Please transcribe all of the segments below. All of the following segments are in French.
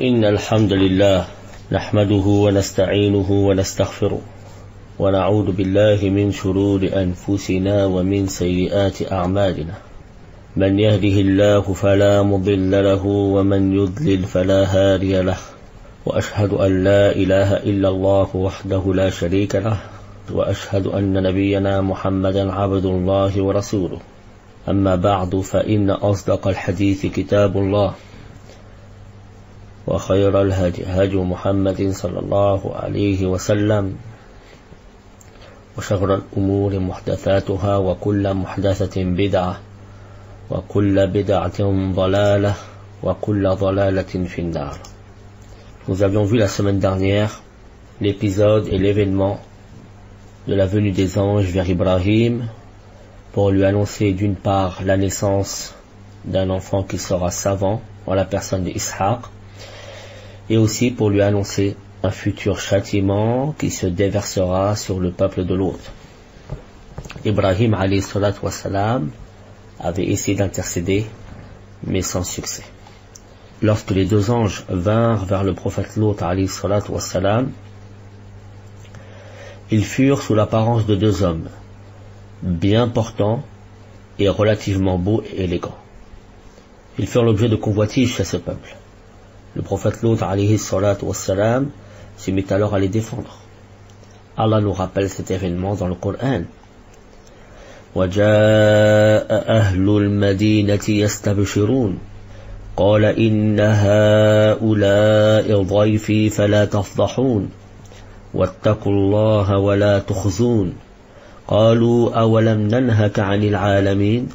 إن الحمد لله نحمده ونستعينه ونستغفره ونعوذ بالله من شرور أنفسنا ومن سيئات أعمالنا من يهده الله فلا مضل له ومن يضلل فلا هادي له وأشهد أن لا إله إلا الله وحده لا شريك له وأشهد أن نبينا محمدا عبد الله ورسوله أما بعد فإن أصدق الحديث كتاب الله وخير الهدي هدي محمد صلى الله عليه وسلم وشر الأمور محدثاتها وكل محدثة بدعة وكل بدعة ضلالة وكل ضلالة في النار. Nous avions vu la semaine dernière l'épisode et l'événement de la venue des anges vers Ibrahim pour lui annoncer d'une part la naissance d'un enfant qui sera savant en la personne d'Ishaq et aussi pour lui annoncer un futur châtiment qui se déversera sur le peuple de Lot. Ibrahim alayhi salatu wassalam avait essayé d'intercéder mais sans succès. Lorsque les deux anges vinrent vers le prophète Lot alayhi salatu wassalam, ils furent sous l'apparence de deux hommes bien portants et relativement beaux et élégants. Ils furent l'objet de convoitises chez ce peuple. Le prophète Lot alayhi salatu wassalam se mit alors à les défendre. Allah nous rappelle cet événement dans le Coran. وَجَاءَ أَهْلُ الْمَدِينَةِ يَسْتَبْشِرُونَ قَالَ إِنَّ هَؤُلَاءِ ضَيْفِي فَلَا تَفْضَحُونَ وَاتَّقُوا اللَّهَ وَلَا تُخْزُونَ قالوا أولم ننهك عن العالمين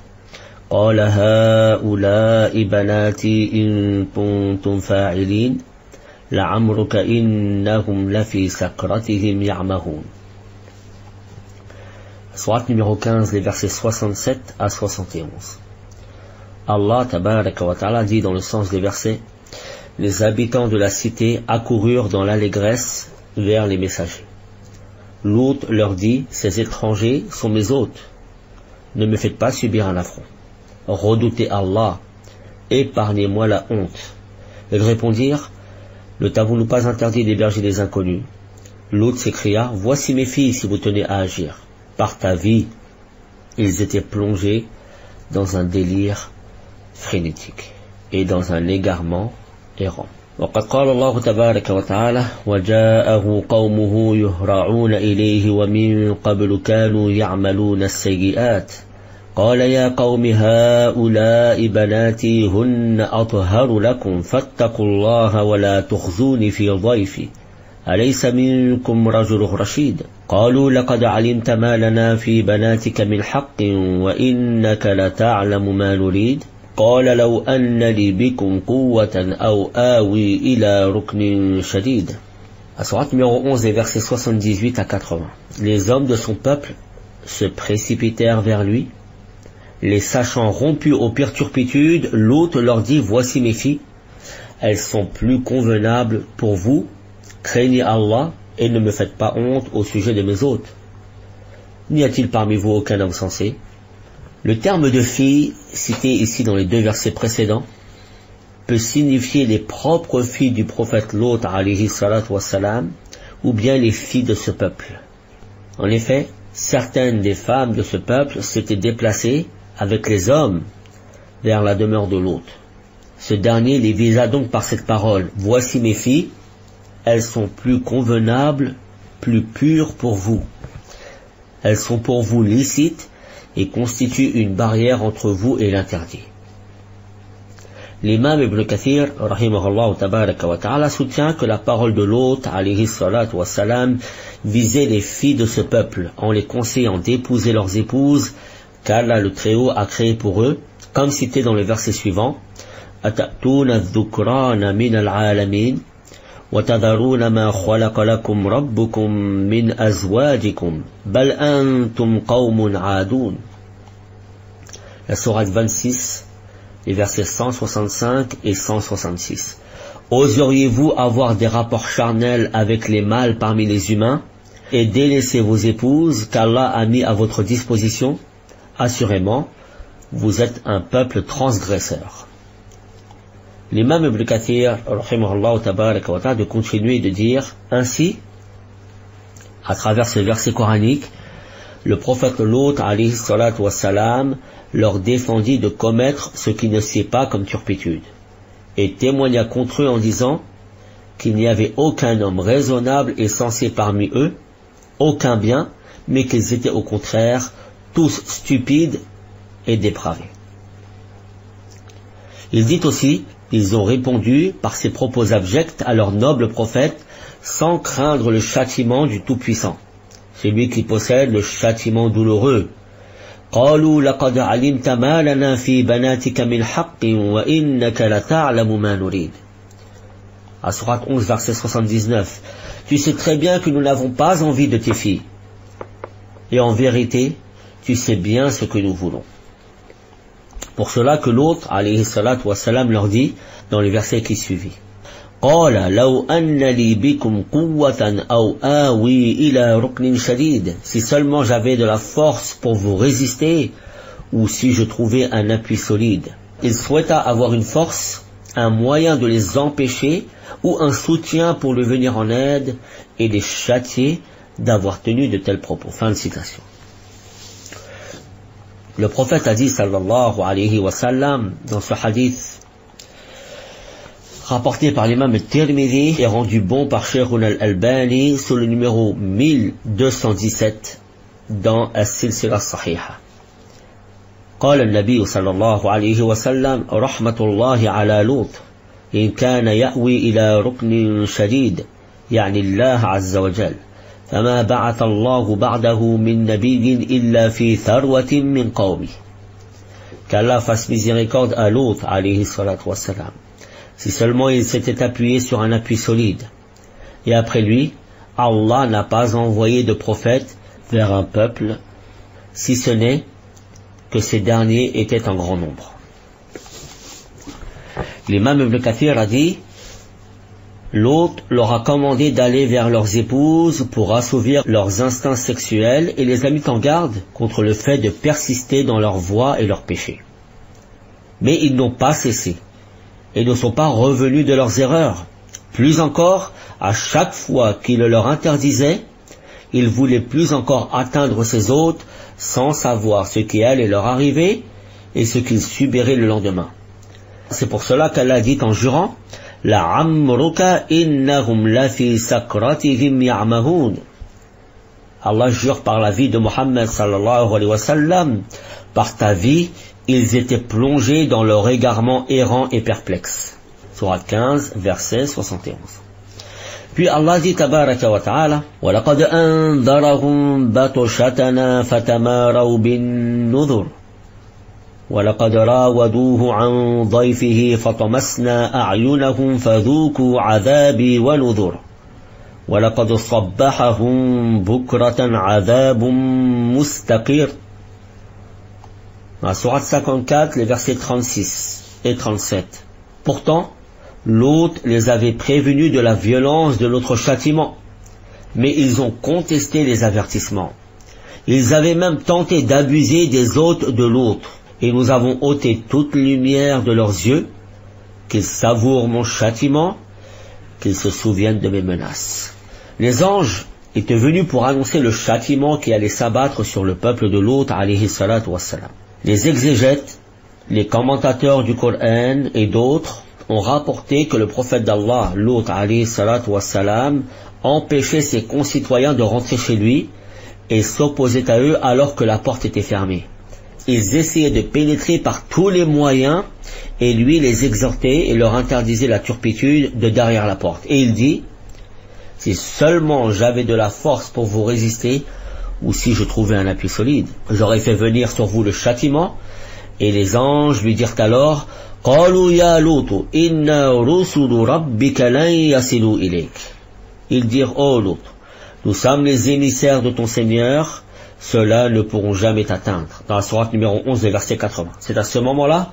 قال هؤلاء بناتي إن كنتم فاعلين لعمرك إنهم لفي سكرتهم يعمهون. Sourate numéro 15, les versets 67 à 71. Allah tabaraka wa ta'ala dit dans le sens des versets: les habitants de la cité accoururent dans l'allégresse vers les messagers. Lot leur dit: ces étrangers sont mes hôtes, ne me faites pas subir un affront, redoutez Allah, épargnez-moi la honte. Ils répondirent: ne t'avons-nous pas interdit d'héberger des inconnus? Lot s'écria: voici mes filles si vous tenez à agir. Par ta vie, ils étaient plongés dans un délire frénétique et dans un égarement errant. وقد قال الله تبارك وتعالى وجاءه قومه يهرعون إليه ومن قبل كانوا يعملون السيئات قال يا قوم هؤلاء بناتي هن أطهر لكم فاتقوا الله ولا تخزوني في ضيفي أليس منكم رجل رشيد قالوا لقد علمت ما لنا في بناتك من حق وإنك لتعلم ما نريد قال لو أن لي بكم قوة أو آوي إلى ركن شديد. À sourate numéro 11, les versets 78 à 80. Les hommes de son peuple se précipitèrent vers lui. Les sachant rompus aux pires turpitudes, Lot leur dit: voici mes filles, elles sont plus convenables pour vous, craignez Allah et ne me faites pas honte au sujet de mes hôtes. N'y a-t-il parmi vous aucun homme sensé? Le terme de fille, cité ici dans les deux versets précédents, peut signifier les propres filles du prophète Lot alayhi salatu wassalam, ou bien les filles de ce peuple. En effet, certaines des femmes de ce peuple s'étaient déplacées avec les hommes vers la demeure de Lot. Ce dernier les visa donc par cette parole: voici mes filles, elles sont plus convenables, plus pures pour vous. Elles sont pour vous licites et constitue une barrière entre vous et l'interdit. L'imam Ibn Kathir, rahimahullah tabaraka wa ta'ala, soutient que la parole de Lot, alayhi salatu wa salam, visait les filles de ce peuple, en les conseillant d'épouser leurs épouses, qu'Allah le Très-Haut a créé pour eux, comme cité dans le verset suivant: Atatuna dhukrana min al-alamin, wa tadharuna ma khalaqa lakum rabbukum min azwajikum, bal antum qawmun aadun. La sourate 26, les versets 165 et 166. Oseriez-vous avoir des rapports charnels avec les mâles parmi les humains et délaisser vos épouses qu'Allah a mis à votre disposition? Assurément, vous êtes un peuple transgresseur. L'imam Ibn Kathir, rahimahullah tabaraka wa ta'ala, de continuer de dire, ainsi, à travers ces versets coraniques, le prophète Lot, alayhi salatu wassalam, leur défendit de commettre ce qui ne sied pas comme turpitude, et témoigna contre eux en disant qu'il n'y avait aucun homme raisonnable et sensé parmi eux, aucun bien, mais qu'ils étaient au contraire tous stupides et dépravés. Il dit aussi, ils ont répondu par ces propos abjects à leur noble prophète sans craindre le châtiment du Tout-Puissant, celui qui possède le châtiment douloureux. قالوا لقد علمت ما لنا في بناتك من حق وإنك لتعلم ما نريد. À Sourate 11, verset 79. Tu sais très bien que nous n'avons pas envie de tes filles. Et en vérité, tu sais bien ce que nous voulons. Pour cela que l'autre, alayhi salatu wassalam, leur dit, dans le verset qui suivit, قال لو أن لي بكم قوة أو آوي إلى ركن شديد. Si seulement j'avais de la force pour vous résister, ou si je trouvais un appui solide. Il souhaita avoir une force, un moyen de les empêcher, ou un soutien pour lui venir en aide, et les châtier d'avoir tenu de tels propos. Fin de citation. Le prophète a dit, sallallahu alayhi wa sallam, dans ce hadith, rapporté par l'imam al-Tirmidhi et rendu bon par Sheikhuna al-Albani sous le numéro 1217 dans As-Silsila Sahiha. قال النبي صلى الله عليه وسلم رحمة الله على لوط إن كان يأوي إلى ركن شديد يعني الله عز وجل فما بعث الله بعده من نبي إلا في ثروة من قومه. Qu'Allah fasse miséricorde à Lot alayhi salatu wassalam. Si seulement il s'était appuyé sur un appui solide. Et après lui, Allah n'a pas envoyé de prophète vers un peuple, si ce n'est que ces derniers étaient en grand nombre. L'imam Ibn Kathir a dit, l'autre leur a commandé d'aller vers leurs épouses pour assouvir leurs instincts sexuels et les a mis en garde contre le fait de persister dans leur voie et leurs péchés. Mais ils n'ont pas cessé et ne sont pas revenus de leurs erreurs. Plus encore, à chaque fois qu'il le leur interdisait, ils voulaient plus encore atteindre ces hôtes sans savoir ce qui allait leur arriver et ce qu'ils subiraient le lendemain. C'est pour cela qu'Allah dit en jurant, لَعَمْرُكَ إِنَّهُمْ لَفِي سَكْرَتِهِمْ يَعْمَهُونَ. Allah jure par la vie de Muhammad sallallahu alayhi wa sallam, par ta vie, ils étaient plongés dans leur égarement errant et perplexe. Sourate 15, verset 71. Puis Allah dit tabaraka wa ta'ala, وَلَقَدْ أَنذَرَهُمْ بَطْشَتَنَا فَتَمَارَوْا بِالنُّذُرِ وَلَقَدْ رَاوَدُوهُ عَنْ ضَيْفِهِ فَطَمَسْنَا أَعْيُنَهُمْ فَذُوقُوا عَذَابِي وَنُذُرِ وَلَقَدْ صَبَّحَهُمْ بُكْرَةً عَذَابٌ مُسْتَقِرٌ. Dans la sourate 54, les versets 36 et 37. Pourtant, l'hôte les avait prévenus de la violence de notre châtiment, mais ils ont contesté les avertissements. Ils avaient même tenté d'abuser des hôtes de l'autre, et nous avons ôté toute lumière de leurs yeux, qu'ils savourent mon châtiment, qu'ils se souviennent de mes menaces. Les anges étaient venus pour annoncer le châtiment qui allait s'abattre sur le peuple de Lot, alayhi salatu wassalam. Les exégètes, les commentateurs du Coran et d'autres ont rapporté que le prophète d'Allah, Lot, alayhi salatu wassalam, empêchait ses concitoyens de rentrer chez lui et s'opposait à eux alors que la porte était fermée. Ils essayaient de pénétrer par tous les moyens et lui les exhortait et leur interdisait la turpitude de derrière la porte. Et il dit, si seulement j'avais de la force pour vous résister, ou si je trouvais un appui solide, j'aurais fait venir sur vous le châtiment. Et les anges lui dirent alors, قَالُوا يَا لُوطُ إِنَّا رُسُلُ رَبِّكَ لَنْ يَصِلُوا إِلَيْكَ. Ils dirent, ô Lot, nous sommes les émissaires de ton Seigneur, ceux-là ne pourront jamais t'atteindre. Dans la sourate numéro 11, verset 80. C'est à ce moment-là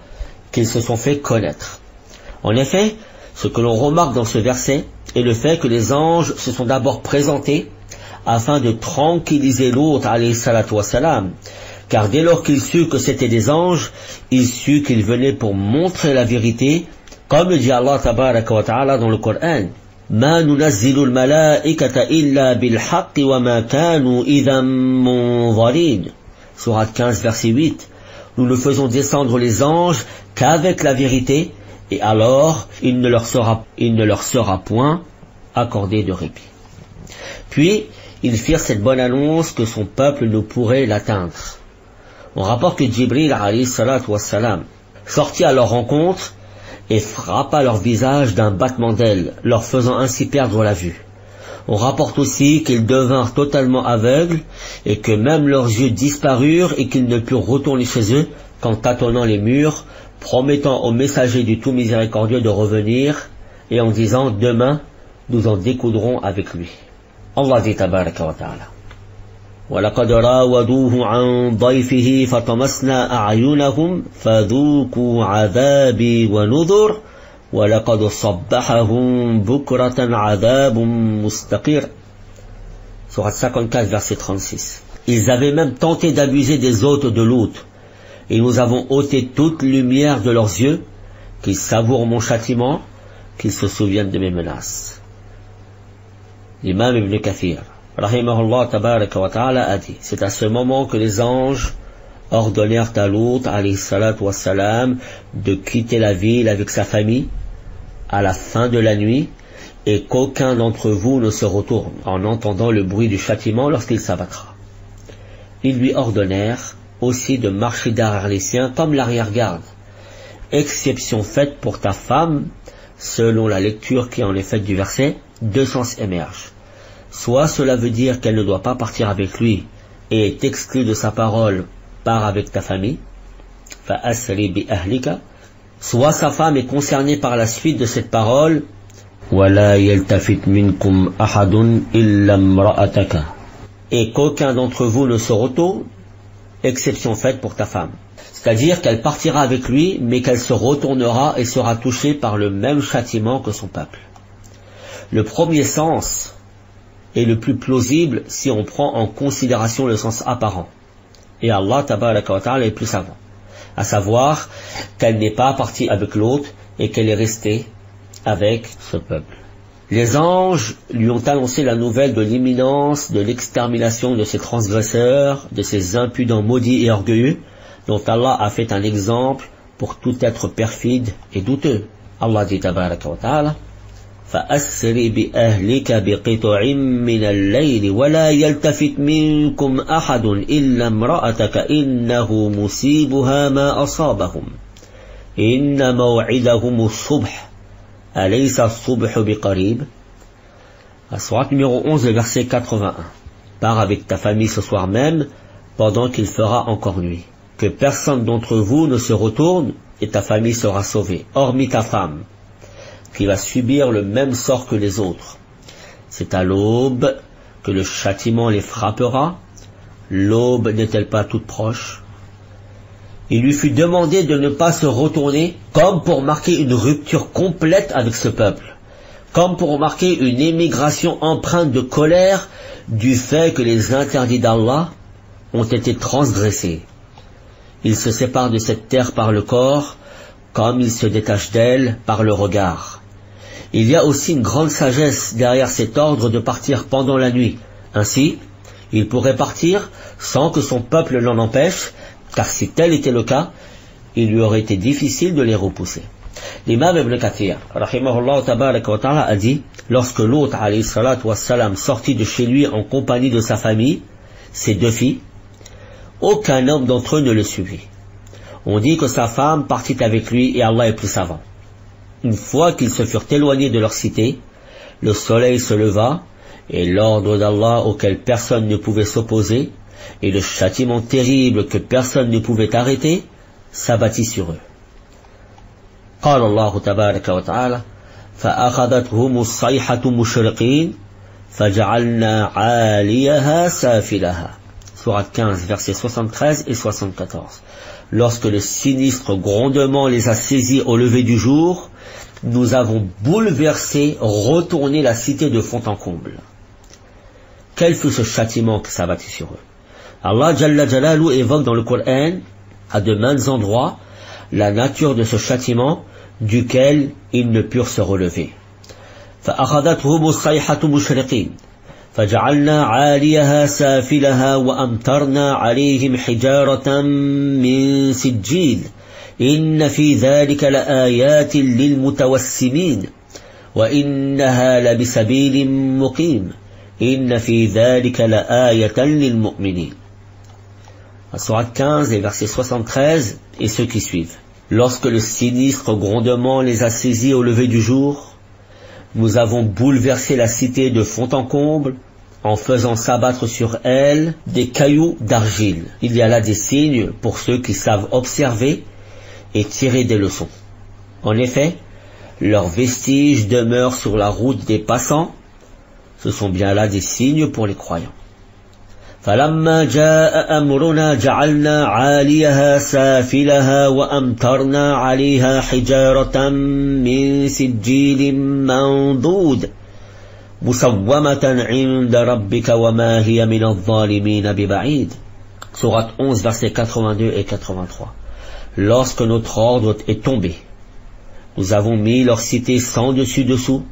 qu'ils se sont fait connaître. En effet, ce que l'on remarque dans ce verset est le fait que les anges se sont d'abord présentés afin de tranquilliser l'autre, alayhi salatu wassalam, car dès lors qu'il sut que c'était des anges, il sut qu'ils venaient pour montrer la vérité Comme le dit Allah tabaraka wa ta'ala dans le Coran, Ma nunazzilu al-malaikata illa bil haqqi wa ma kanu idhan munzarin. Sourate 15, verset 8. Nous ne faisons descendre les anges qu'avec la vérité, et alors il ne leur sera point accordé de répit. Puis, ils firent cette bonne annonce que son peuple ne pourrait l'atteindre. On rapporte que Jibril alayhi salatu wassalam sortit à leur rencontre et frappa leur visage d'un battement d'ailes, leur faisant ainsi perdre la vue. On rapporte aussi qu'ils devinrent totalement aveugles et que même leurs yeux disparurent et qu'ils ne purent retourner chez eux qu'en tâtonnant les murs, promettant au messager du tout miséricordieux de revenir et en disant demain nous en découdrons avec lui. Allah dit tabaraka wa ta'ala وَلَقَدْ رَاوَدُوهُ عَنْ ضَيْفِهِ فَطَمَسْنَا أَعْيُنَهُمْ فَذُوقُوا عَذَابِي وَنُذُرْ وَلَقَدْ صَبَّحَهُمْ بُكْرَةً عَذَابٌ مُسْتَقِرٌ. Sourate 54, verset 36. Ils avaient même tenté d'abuser des hôtes de Lut, et nous avons ôté toute lumière de leurs yeux, qu'ils savourent mon châtiment, qu'ils se souviennent de mes menaces. L'imam Ibn Kathir, rahimahullah tabaraka wa ta'ala, a dit, c'est à ce moment que les anges ordonnèrent à Lut, alayhi salatu wassalam, de quitter la ville avec sa famille, à la fin de la nuit, et qu'aucun d'entre vous ne se retourne en entendant le bruit du châtiment lorsqu'il s'abattra. Ils lui ordonnèrent aussi de marcher derrière les siens comme l'arrière-garde, exception faite pour ta femme, selon la lecture qui en est faite du verset, deux sens émergent. Soit cela veut dire qu'elle ne doit pas partir avec lui et est exclue de sa parole, part avec ta famille, فَأَسْرِ بِأَهْلِكَ. Soit sa femme est concernée par la suite de cette parole, وَلَا يَلْتَفِتْ مِنْكُمْ أَحَدٌ إِلَّا امْرَأَتَكَ. Et qu'aucun d'entre vous ne se retourne, exception faite pour ta femme. C'est-à-dire qu'elle partira avec lui, mais qu'elle se retournera et sera touchée par le même châtiment que son peuple. Le premier sens est le plus plausible si on prend en considération le sens apparent. Et Allah tabaraka wa ta'ala est plus savant. À savoir qu'elle n'est pas partie avec l'autre et qu'elle est restée avec ce peuple. Les anges lui ont annoncé la nouvelle de l'imminence de l'extermination de ces transgresseurs, de ces impudents maudits et orgueilleux, dont Allah a fait un exemple pour tout être perfide et douteux. Allah dit tabaraka wa ta'ala, فَأَسْرِ بِأَهْلِكَ بِقِطُعٍ مِّنَ اللَّيْلِ وَلَا يَلْتَفِتْ مِنْكُمْ أَحَدٌ إِلَّا امْرَأَتَكَ إِنَّهُ مُصِيبُهَا مَا أَصَابَهُمْ إِنَّ مَوْعِدَهُمُ الصُّبْحُ أَلَيْسَ الصُّبْحُ بِقَرِيبٍ. La sourate numéro 11, le verset 81. Pars avec ta famille ce soir même, pendant qu'il fera encore nuit. Que personne d'entre vous ne se retourne, et ta famille sera sauvée, hormis ta femme, qui va subir le même sort que les autres. C'est à l'aube que le châtiment les frappera. L'aube n'est-elle pas toute proche? Il lui fut demandé de ne pas se retourner, comme pour marquer une rupture complète avec ce peuple, comme pour marquer une émigration empreinte de colère du fait que les interdits d'Allah ont été transgressés. Il se sépare de cette terre par le corps, comme il se détache d'elle par le regard. Il y a aussi une grande sagesse derrière cet ordre de partir pendant la nuit. Ainsi, il pourrait partir sans que son peuple l'en empêche, car si tel était le cas, il lui aurait été difficile de les repousser. L'imam Ibn Kathir, rahimahullah tabaraka wa ta'ala, a dit, lorsque Lut alayhi salatu wassalam sortit de chez lui en compagnie de sa famille, ses deux filles, aucun homme d'entre eux ne le suivit. On dit que sa femme partit avec lui et Allah est plus savant. Une fois qu'ils se furent éloignés de leur cité, le soleil se leva et l'ordre d'Allah auquel personne ne pouvait s'opposer et le châtiment terrible que personne ne pouvait arrêter s'abattit sur eux. قال الله تبارك وتعالى فأخذتهم الصيحة مشرقين فجعلنا عاليها سافلها. Sourate 15, versets 73 et 74. Lorsque le sinistre grondement les a saisis au lever du jour, nous avons bouleversé, retourné la cité de fond en comble. Quel fut ce châtiment qui s'abattit sur eux? Allah Jalla Jalalu évoque dans le Coran, à de maints endroits, la nature de ce châtiment duquel ils ne purent se relever. فأخذتهم الصيحة مشرقين فجعلنا عاليها سافلها وأمطرنا عليهم حجارة من سجيل إن في ذلك لآيات للمتوسمين وإنها لبسبيل مقيم إن في ذلك لآية للمؤمنين. Sourate 15, les versets 73 et ceux qui suivent. Lorsque le sinistre grondement les a saisis au lever du jour, nous avons bouleversé la cité de fond en comble en faisant s'abattre sur elle des cailloux d'argile. Il y a là des signes pour ceux qui savent observer et tirer des leçons. En effet, leurs vestiges demeurent sur la route des passants. Ce sont bien là des signes pour les croyants. فَلَمَّا جَاءَ أَمْرُنَا جَعَلْنَا عَالِيَهَا سَافِلَهَا وَأَمْطَرْنَا عَلَيْهَا حِجَارَةً مِّن سِجِّيلٍ مَّنضُودٍ مُّسَوَّمَةً عِندَ رَبِّكَ وَمَا هِيَ مِنَ الظَّالِمِينَ بِبَعِيدٍ. Sourate 11, versets 82 et 83. Lorsque notre ordre est tombé, nous avons mis leur cité sans dessus-dessous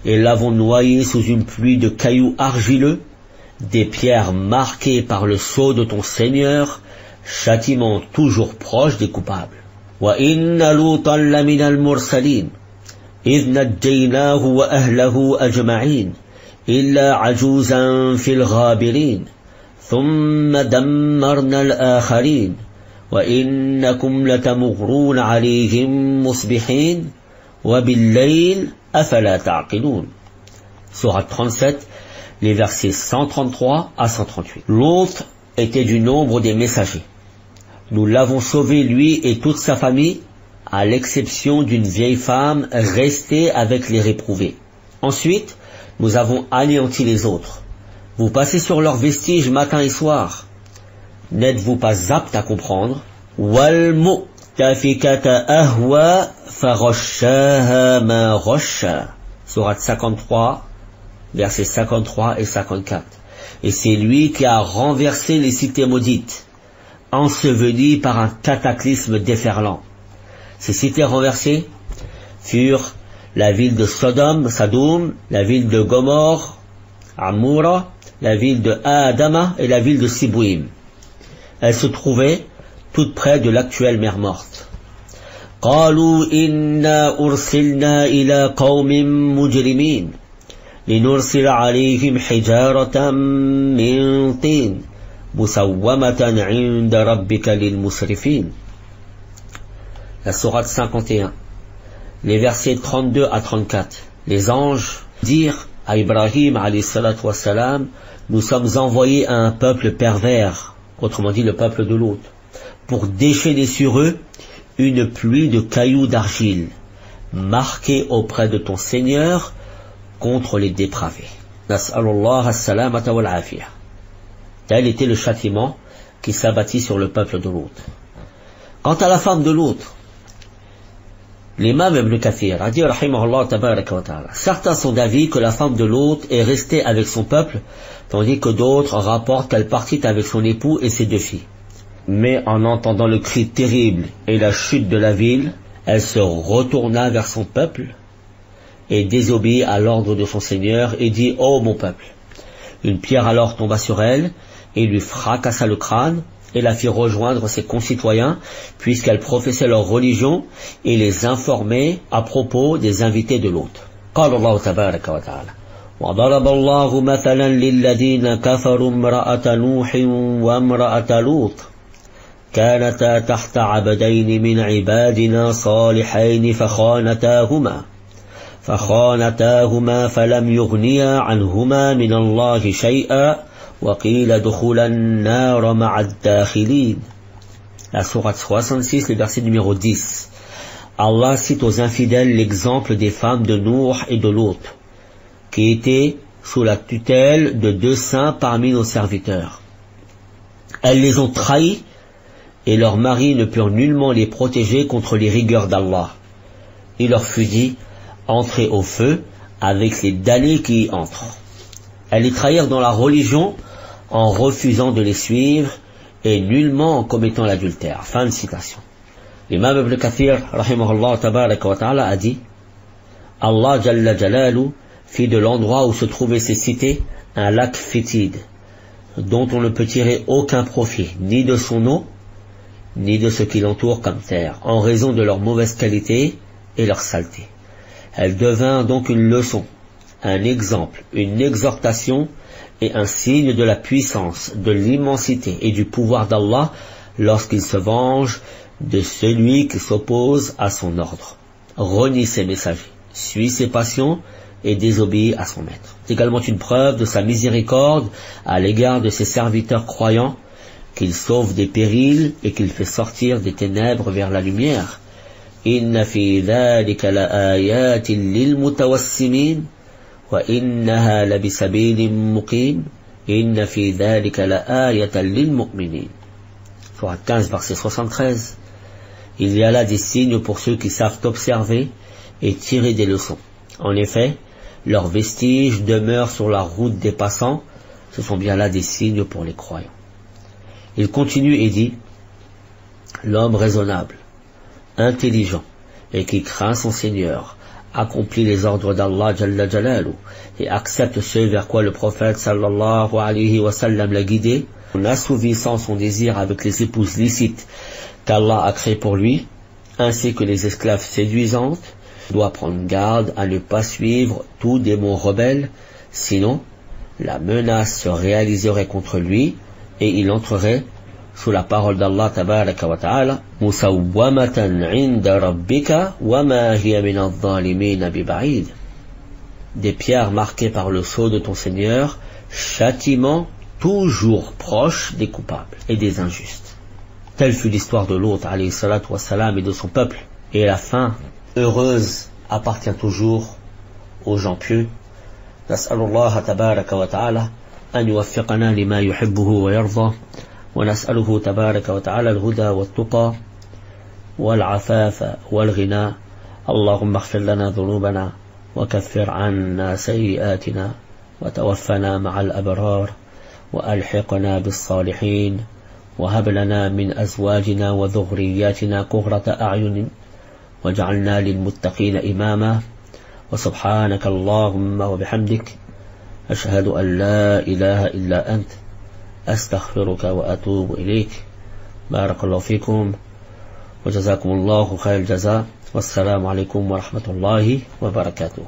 et l'avons noyée sous une pluie de cailloux argileux, des pierres marquées par le sceau de ton Seigneur, châtiment toujours proche des coupables. وَإِنَّ لُوطًا لَمِنَ الْمُرْسَلِينَ إِذْ نَجَّيْنَاهُ وَأَهْلَهُ أَجْمَعِينَ إِلَّا عَجُوزًا فِي الْغَابِرِينَ ثُمَّ دَمَّرْنَا الْآخَرِينَ وَإِنَّكُمْ لَتَمُرُّونَ عَلَيْهِمْ مُصْبِحِينَ وَبِاللَّيْلِ أَفَلَا تَعْقِلُونَ. Sourate 37, les versets 133 à 138. Lot était du nombre des messagers. Nous l'avons sauvé lui et toute sa famille, à l'exception d'une vieille femme restée avec les réprouvés. Ensuite, nous avons anéanti les autres. Vous passez sur leurs vestiges matin et soir. N'êtes-vous pas apte à comprendre? وَالْمُؤْتَفِكَةَ أَهْوَى فَغَشَّاهَا مَا غَشَّا. Sourate 53, versets 53 et 54. Et c'est lui qui a renversé les cités maudites, ensevelies par un cataclysme déferlant. Ces cités renversées furent la ville de Sodome, Sadoum, la ville de Gomorre, Amoura, la ville de Adama et la ville de Sibouim. Elles se trouvaient toutes près de l'actuelle mer Morte. قالوا إنا أرسلنا إلى قوم مجرمين لنرسل عليهم حجارة من طين مسومة عند ربك للمسرفين. La sourate 51, les versets 32 à 34. Les anges dirent à Ibrahim alayhi salatu wassalam, nous sommes envoyés à un peuple pervers, autrement dit le peuple de Lot, pour déchaîner sur eux une pluie de cailloux d'argile, marqués auprès de ton Seigneur contre les dépravés. Nas'alullah as-salamata wal afiyah. Tel était le châtiment qui s'abattit sur le peuple de Lot. Quant à la femme de Lot, l'imam Ibn Kathir a dit rahimahullah tabaraka wa ta'ala, certains sont d'avis que la femme de Lot est restée avec son peuple, tandis que d'autres rapportent qu'elle partit avec son époux et ses deux filles. Mais en entendant le cri terrible et la chute de la ville, elle se retourna vers son peuple et désobéit à l'ordre de son Seigneur et dit « Ô mon peuple !» Une pierre alors tomba sur elle et lui fracassa le crâne et la fit rejoindre ses concitoyens puisqu'elle professait leur religion et les informait à propos des invités de l'hôte. قال الله تبارك وتعالى وضرب الله مثلا للذين كفروا امرأة نوح وامرأة لوط كانتا تحت عبدين من عبادنا صالحين فخانتاهما فلم يغنيا عنهما من الله شيئا وقيل ادخلا النار مع الداخلين. La sourate 66, le verset numéro 10. Allah cite aux infidèles l'exemple des femmes de Nour et de Lot, qui étaient sous la tutelle de deux saints parmi nos serviteurs. Elles les ont trahis et leurs maris ne purent nullement les protéger contre les rigueurs d'Allah. Il leur fut dit, entrez au feu avec les damnés qui y entrent. Elles les trahirent dans la religion en refusant de les suivre et nullement en commettant l'adultère. Fin de citation. L'imam Ibn Kathir, rahimahullah tabaraka wa ta'ala, a dit: Allah Jalla Jalalu fit de l'endroit où se trouvaient ces cités un lac fétide, dont on ne peut tirer aucun profit, ni de son eau, ni de ce qui l'entoure comme terre, en raison de leur mauvaise qualité et leur saleté. Elle devint donc une leçon, un exemple, une exhortation et un signe de la puissance, de l'immensité et du pouvoir d'Allah lorsqu'il se venge de celui qui s'oppose à son ordre, renie ses messagers, suit ses passions et désobéit à son maître. C'est également une preuve de sa miséricorde à l'égard de ses serviteurs croyants, qu'il sauve des périls et qu'il fait sortir des ténèbres vers la lumière. Inna fi dhalika la ayatin lil mutawassimin wa innaha la bisabilin muqim. Inna fi dhalika la ayatan lil mu'minin. Sourate 15, verset 73. Il y a là des signes pour ceux qui savent observer et tirer des leçons. En effet, leurs vestiges demeurent sur la route des passants, ce sont bien là des signes pour les croyants. Il continue et dit: l'homme raisonnable, intelligent et qui craint son Seigneur accomplit les ordres d'Allah Jalla Jalalu et accepte ce vers quoi le prophète sallallahu alayhi wa sallam l'a guidé, en assouvissant son désir avec les épouses licites qu'Allah a créées pour lui, ainsi que les esclaves séduisantes, doit prendre garde à ne pas suivre tout démon rebelle, sinon la menace se réaliserait contre lui et il entrerait sous la parole d'Allah tabaraka wa ta'ala: musawwamatan 'inda rabbika wa ma hiya min adh-dhalimin biba'id. Des pierres marquées par le sceau de ton Seigneur, châtiment toujours proche des coupables et des injustes. Telle fut l'histoire de Lot alayhi salatu wa salam et de son peuple, et la fin heureuse appartient toujours aux gens pieux. Nas'alullah tabaraka wa ta'ala an yuwaffiqana lima yuhibbuhu wa yarda, wa nas'aluhu tabaraka wa ta'ala al-huda wa al-tuqa wal-afafa wal-ghina. Allahumma ighfir lana dhunubana wa kaffir 'anna sayyi'atina wa tawaffana ma'al abrar wa alhiqna bis-salihin wa hab lana min azwajina wa dhurriyyatina qurrata a'yunin واجعلنا للمتقين إماما وسبحانك اللهم وبحمدك أشهد أن لا إله إلا أنت أستغفرك وأتوب إليك. بارك الله فيكم وجزاكم الله خير الجزاء والسلام عليكم ورحمة الله وبركاته.